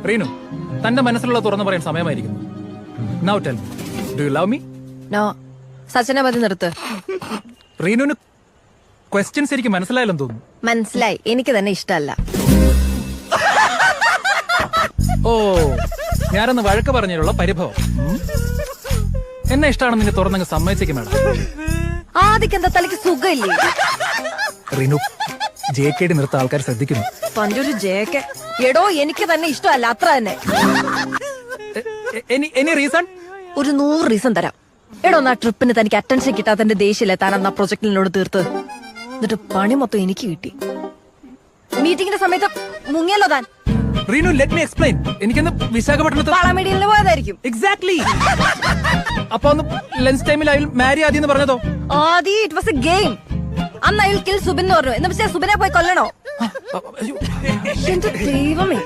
റീനു, തന്റെ മനസ്സിലുള്ള തുറന്നു പറയാൻ സമയമായിരിക്കുന്നു. Now tell me, do you love me? No. സച്ചിനെ മതി നിർത്ത്. റീനുവിന് ക്വസ്റ്റ്യൻസ് എനിക്ക് മനസ്സിലായാലും തോന്നുന്നു. മനസ്സിലായി, എനിക്ക് തന്നെ ഇഷ്ടമല്ല. ഓ, ഞാനൊന്ന് വഴക്ക് പറഞ്ഞതിലുള്ള പരിഭവം. എന്നെ ഇഷ്ടമാണെന്ന് നിന്നെ തുറന്നങ്ങ് സമ്മതിച്ചേക്കും മേഡം. ആദ്യം എന്താ തലയ്ക്ക് സുഖമില്ലേ? റീനു, JKD നിർത്ത ആൾക്കാർ ശ്രദ്ധിക്കുന്നു. തന്റെ ഒരു ജേക്കെ. എടോ, എനിക്ക് തന്നെ ഇഷ്ടമല്ല, അത്ര തന്നെ. Any reason? ഒരു 100 റീസൺ തരാം. എടോ, ആ ട്രിപ്പിന് തനിക്ക് അറ്റൻഷൻ കിട്ടാത്തതിന്റെ ദേഷ്യല്ലേ താൻ അന്ന് ആ പ്രൊജക്ടിനോട് തീർത്ത്. എന്നിട്ട് പണി മൊത്തം എനിക്ക് കിട്ടി. മീറ്റിംഗിന്റെ സമയത്ത് മുങ്ങിയല്ലോ താൻ. Reenu, let me explain. എനിക്കൊന്ന് വിശാഖപട്ടണത്ത് വളമീഡിയലിന് പോയതായിരിക്കും. എക്സാക്ട്ലി. അപ്പൊ ഒന്ന് ലഞ്ച് ടൈമിൽ അയാൾ മാരി ആദ്യം പറഞ്ഞതോ? ആദ്യം ഇറ്റ് വാസ് എ ഗെയിം. അന്ന് അയാൾ കിൽ സുബിൻ എന്ന് പറഞ്ഞു. എന്ന് വെച്ചാൽ സുബിനെ പോയി കൊല്ലണോ? എന്റെ ദൈവമേ,